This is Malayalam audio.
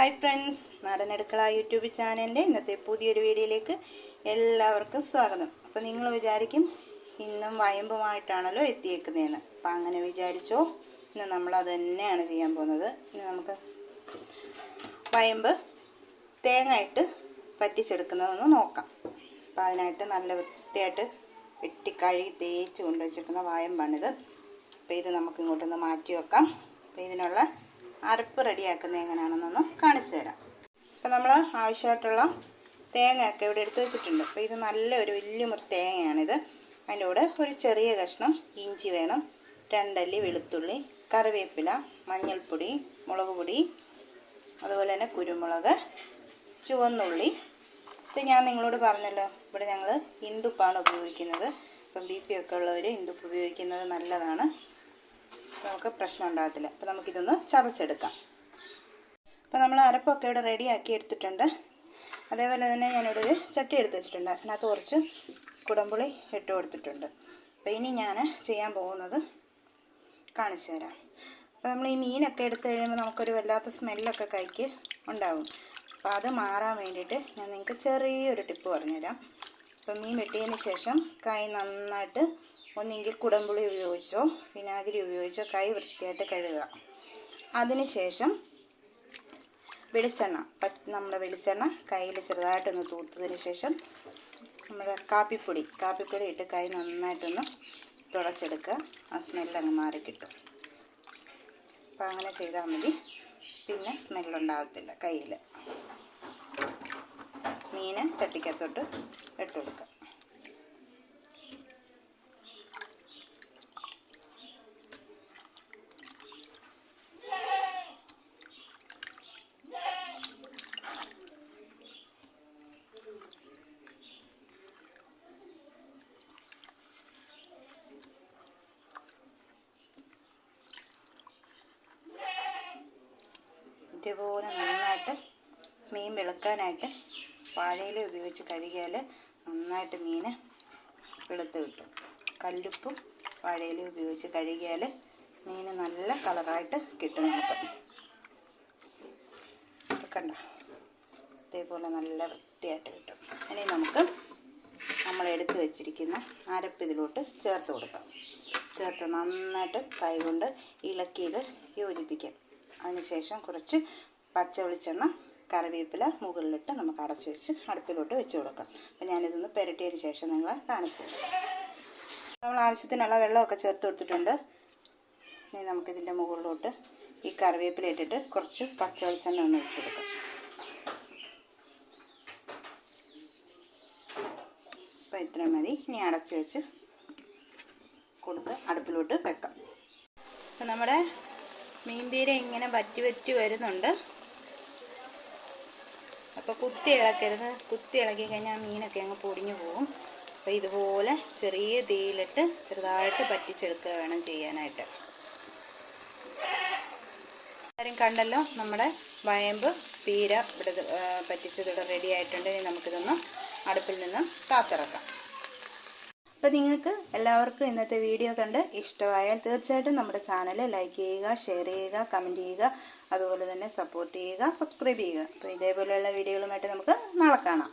ഹായ് ഫ്രണ്ട്സ്, നാടൻ അടുക്കള യൂട്യൂബ് ചാനലിൻ്റെ ഇന്നത്തെ പുതിയൊരു വീഡിയോയിലേക്ക് എല്ലാവർക്കും സ്വാഗതം. അപ്പോൾ നിങ്ങൾ വിചാരിക്കും ഇന്നും വയമ്പുമായിട്ടാണല്ലോ എത്തിയേക്കുന്നതെന്ന്. അപ്പോൾ അങ്ങനെ വിചാരിച്ചോ, ഇന്ന് നമ്മളത് തന്നെയാണ് ചെയ്യാൻ പോകുന്നത്. ഇന്ന് നമുക്ക് വയമ്പ് തേങ്ങ ഇട്ട് പറ്റിച്ചെടുക്കുന്നതെന്ന് നോക്കാം. അപ്പോൾ അതിനായിട്ട് നല്ല വൃത്തിയായിട്ട് വെട്ടി കഴുകി തേച്ച് കൊണ്ടുവച്ചിരിക്കുന്ന വയമ്പാണിത്. അപ്പോൾ ഇത് നമുക്ക് ഇങ്ങോട്ടൊന്ന് മാറ്റി വെക്കാം. അപ്പോൾ ഇതിനുള്ള അരപ്പ് റെഡിയാക്കുന്നത് എങ്ങനെയാണെന്നൊന്ന് കാണിച്ചു തരാം. അപ്പോൾ നമ്മൾ ആവശ്യമായിട്ടുള്ള തേങ്ങയൊക്കെ ഇവിടെ എടുത്ത് വെച്ചിട്ടുണ്ട്. അപ്പോൾ ഇത് നല്ലൊരു വലിയ മുറി തേങ്ങയാണിത്. അതിൻ്റെ കൂടെ ഒരു ചെറിയ കഷ്ണം ഇഞ്ചി വേണം, 2 അല്ലി വെളുത്തുള്ളി, കറിവേപ്പില, മഞ്ഞൾപ്പൊടി, മുളക് പൊടി, അതുപോലെ തന്നെ കുരുമുളക്, ചുവന്നുള്ളി. ഇത് ഞാൻ നിങ്ങളോട് പറഞ്ഞല്ലോ, ഇവിടെ ഞങ്ങൾ ഇന്ദുപ്പാണ് ഉപയോഗിക്കുന്നത്. അപ്പം BP ഒക്കെ ഉള്ളവർ ഇന്ദുപ്പ് ഉപയോഗിക്കുന്നത് നല്ലതാണ്, നമുക്ക് പ്രശ്നം ഉണ്ടാകത്തില്ല. അപ്പോൾ നമുക്കിതൊന്ന് ചതച്ചെടുക്കാം. അപ്പോൾ നമ്മൾ അരപ്പൊക്കെ ഇവിടെ റെഡിയാക്കി എടുത്തിട്ടുണ്ട്. അതേപോലെ തന്നെ ഞാനിവിടെ ഒരു ചട്ടി എടുത്ത് വെച്ചിട്ടുണ്ട്. അതിനകത്ത് കുറച്ച് കുടംപുളി ഇട്ട് കൊടുത്തിട്ടുണ്ട്. അപ്പോൾ ഇനി ഞാൻ ചെയ്യാൻ പോകുന്നത് കാണിച്ചു തരാം. അപ്പോൾ നമ്മൾ ഈ മീനൊക്കെ എടുത്ത് കഴിയുമ്പോൾ നമുക്കൊരു വല്ലാത്ത സ്മെല്ലൊക്കെ കൈക്ക് ഉണ്ടാവും. അപ്പോൾ അത് മാറാൻ വേണ്ടിയിട്ട് ഞാൻ നിങ്ങൾക്ക് ചെറിയൊരു ടിപ്പ് പറഞ്ഞുതരാം. അപ്പോൾ മീൻ വെട്ടിയതിന് ശേഷം കൈ നന്നായിട്ട് ഒന്നെങ്കിൽ കുടംപുളി ഉപയോഗിച്ചോ വിനാഗിരി ഉപയോഗിച്ചോ കൈ വൃത്തിയായിട്ട് കഴുകുക. അതിനുശേഷം വെളിച്ചെണ്ണ, നമ്മുടെ വെളിച്ചെണ്ണ കയ്യിൽ ചെറുതായിട്ടൊന്ന് തൂത്തതിന് ശേഷം നമ്മുടെ കാപ്പിപ്പൊടി ഇട്ട് കൈ നന്നായിട്ടൊന്ന് തുടച്ചെടുക്കുക. ആ സ്മെല്ലങ്ങ് മാറിക്കിട്ടും. അപ്പോൾ അങ്ങനെ ചെയ്താൽ മതി, പിന്നെ സ്മെല്ലുണ്ടാകത്തില്ല കയ്യിൽ. മീൻ ചട്ടിക്കകത്തോട്ട് ഇട്ട് കൊടുക്കുക. ഇതുപോലെ നന്നായിട്ട് മീൻ വെളുക്കാനായിട്ട് വാഴയില ഉപയോഗിച്ച് കഴുകിയാൽ നന്നായിട്ട് മീൻ വെളുത്ത് കിട്ടും. കല്ലുപ്പും വാഴയില ഉപയോഗിച്ച് കഴുകിയാൽ മീൻ നല്ല കളറായിട്ട് കിട്ടും നമുക്ക്. കണ്ട, ഇതേപോലെ നല്ല വൃത്തിയായിട്ട് കിട്ടും. ഇനി നമുക്ക് നമ്മൾ എടുത്ത് വെച്ചിരിക്കുന്ന അരപ്പ് ഇതിലോട്ട് ചേർത്ത് കൊടുക്കാം. ചേർത്ത് നന്നായിട്ട് കൈകൊണ്ട് ഇളക്കിയത് യോജിപ്പിക്കാം. അതിനുശേഷം കുറച്ച് പച്ച വെളിച്ചെണ്ണ, കറിവേപ്പില മുകളിലിട്ട് നമുക്ക് അടച്ച് വെച്ച് അടുപ്പിലോട്ട് വെച്ച് കൊടുക്കാം. അപ്പോൾ ഞാനിതൊന്ന് പുരട്ടിയതിന് ശേഷം നിങ്ങളെ കാണിച്ചു തരാം. നമ്മൾ ആവശ്യത്തിനുള്ള വെള്ളമൊക്കെ ചേർത്ത് കൊടുത്തിട്ടുണ്ട്. ഇനി നമുക്കിതിൻ്റെ മുകളിലോട്ട് ഈ കറിവേപ്പില ഇട്ടിട്ട് കുറച്ച് പച്ച വെളിച്ചെണ്ണ ഒന്ന് വെച്ച് കൊടുക്കാം. അപ്പോൾ ഇത്രയും മതി. ഇനി അടച്ച് വെച്ച് കൊടുത്ത് അടുപ്പിലോട്ട് വെക്കാം. അപ്പോൾ നമ്മുടെ മീൻപീര ഇങ്ങനെ വറ്റി വരുന്നുണ്ട്. അപ്പോൾ കുത്തി ഇളക്കരുത്. കുത്തി ഇളക്കി കഴിഞ്ഞാൽ മീനൊക്കെ അങ്ങ് പൊടിഞ്ഞു പോകും. അപ്പോൾ ഇതുപോലെ ചെറിയ തീയിലിട്ട് ചെറുതായിട്ട് പറ്റിച്ചെടുക്കുക വേണം ചെയ്യാനായിട്ട്. എല്ലാവരും കണ്ടല്ലോ, നമ്മുടെ വയമ്പ് പീര ഇവിടെ പറ്റിച്ചതിവിടെ റെഡി ആയിട്ടുണ്ട്. ഇനി നമുക്കിതൊന്ന് അടുപ്പിൽ നിന്ന് കാത്തിറക്കാം. അപ്പോൾ നിങ്ങൾക്ക് എല്ലാവർക്കും ഇന്നത്തെ വീഡിയോ കണ്ട് ഇഷ്ടമായാൽ തീർച്ചയായിട്ടും നമ്മുടെ ചാനൽ ലൈക്ക് ചെയ്യുക, ഷെയർ ചെയ്യുക, കമൻറ്റ് ചെയ്യുക, അതുപോലെ തന്നെ സപ്പോർട്ട് ചെയ്യുക, സബ്സ്ക്രൈബ് ചെയ്യുക. അപ്പോൾ ഇതേപോലെയുള്ള വീഡിയോകളുമായിട്ട് നമുക്ക് നാളെ കാണാം.